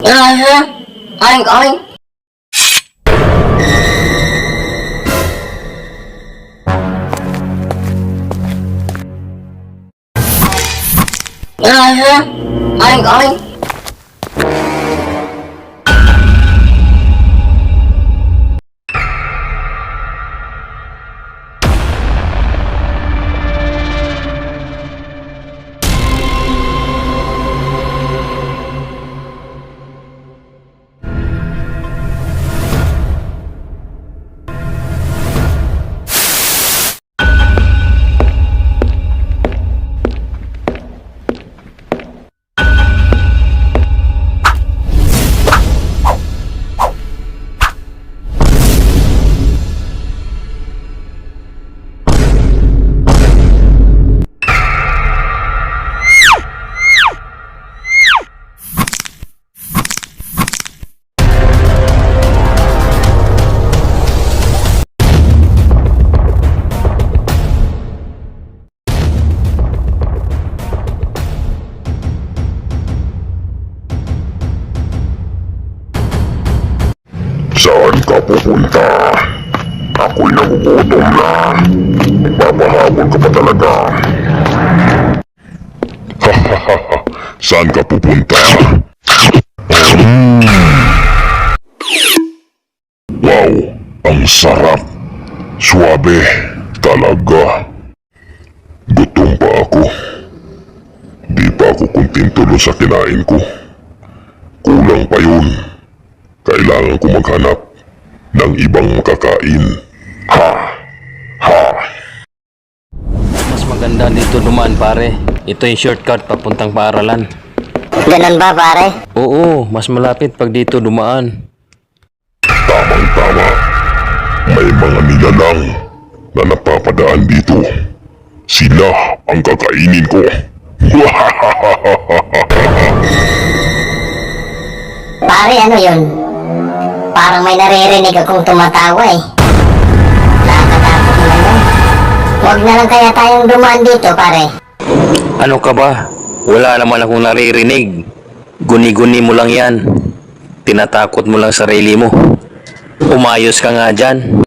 Oink, oink. Oink, oink. Saan ka pupunta? Ako'y nagugutom na. Papahabol ka pa talaga. Hahaha. Saan ka pupunta? Wow, ang sarap. Suabe talaga. Gutom pa ako. Di pa ako kontento dun sa kinain ko. Kulang pa yun. Kailangan ko maghanap ng ibang makakain. Ha! Ha! Mas maganda dito dumaan pare. Ito yung shortcut papuntang paaralan. Ganun ba, pare? Oo, mas malapit pag dito dumaan. Tamang-tama. May mga nilalang na napapadaan dito. Sila ang kakainin ko. Pare, ano yun? Parang may naririnig akong tumatawa eh. Nakakatakot naman yun. Huwag na lang kaya tayong dumaan dito, pare. Ano ka ba? Wala naman akong naririnig. Guni-guni mo lang yan. Tinatakot mo lang sarili mo. Umayos ka nga dyan.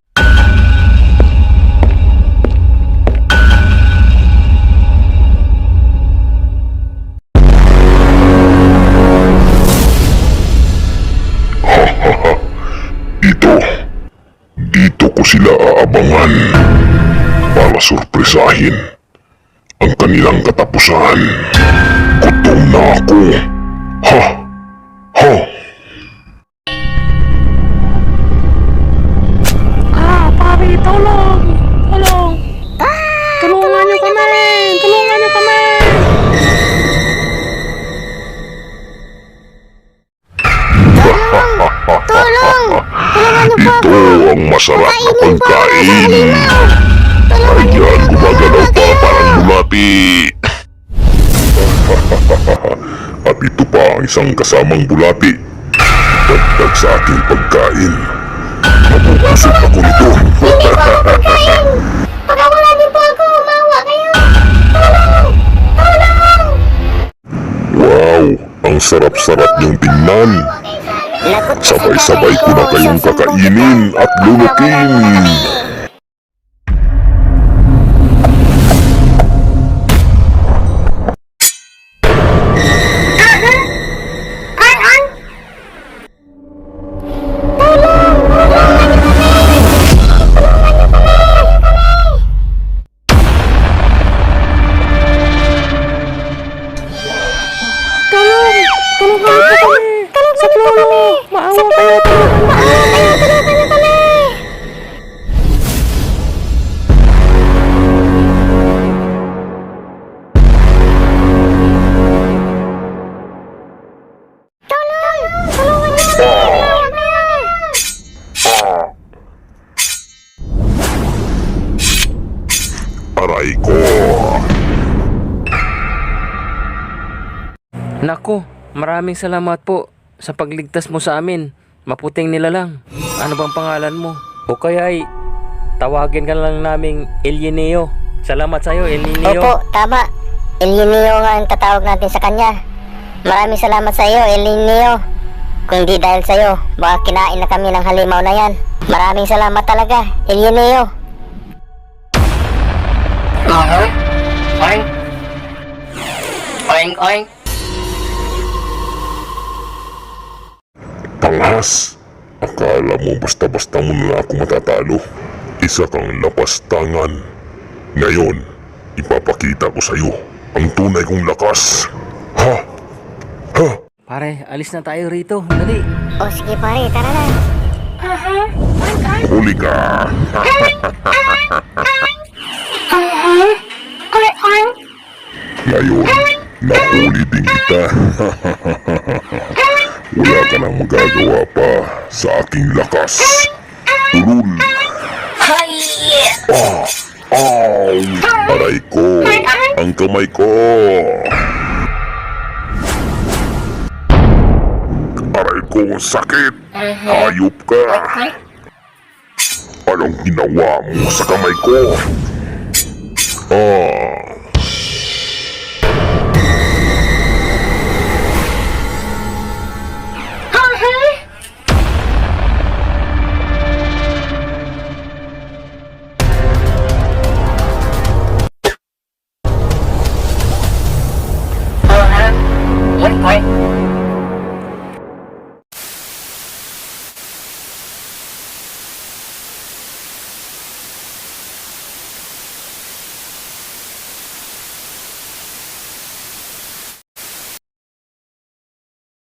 Dito ko sila aabangan para sorpresahin ang kanilang katapusan. Gutom na ako. Ha! Ha! Pare, tulong! Tulong! Tulungan niyo kami! Tulungan niyo kami! Tulong! Tulungan niyo po ako! Ito ang masarap na pagkain. Ayan, gumagalaw pa parang bulati. At ito pa ang isang kasamang bulati. Dagdag sa aking pagkain. Mabubusog ako nito. Hindi po ako pagkain! Pagkawalan niyo po ako! Mawa kayo! Tulong! Tulong! Wow, ang sarap-sarap niyong tingnan. Sabay-sabay ko na kayong kakainin at lulukin. Aray ko. Nako, maraming salamat po sa pagligtas mo sa amin. Maputing nilalang. Ano bang pangalan mo? O kaya ay tawagin ka lang naming Elineo. Salamat sa'yo, Elineo. Opo, tama. Elineo nga ang tatawag natin sa kanya. Maraming salamat sa iyo, Elineo. Kung di dahil sa'yo, baka kinain na kami ng halimaw na yan. Maraming salamat talaga, Elyeneo. Oink. Oink, oink. Panghas, akala mo basta-basta mo na ako matatalo. Isa kang lapastangan. Ngayon, ipapakita ko sa'yo ang tunay kong lakas. Ha? Ha? Pare, alis na tayo rito. Dali. O sige pare, tara na. Huli ka! Ngayon, nahuli din kita. Wala ka nang magagawa pa sa aking lakas. Ulul! Aw! Aray ko! Ang kamay ko! Aray ko, sakit! Hayop ka! Anong ginawa mo sa kamay ko?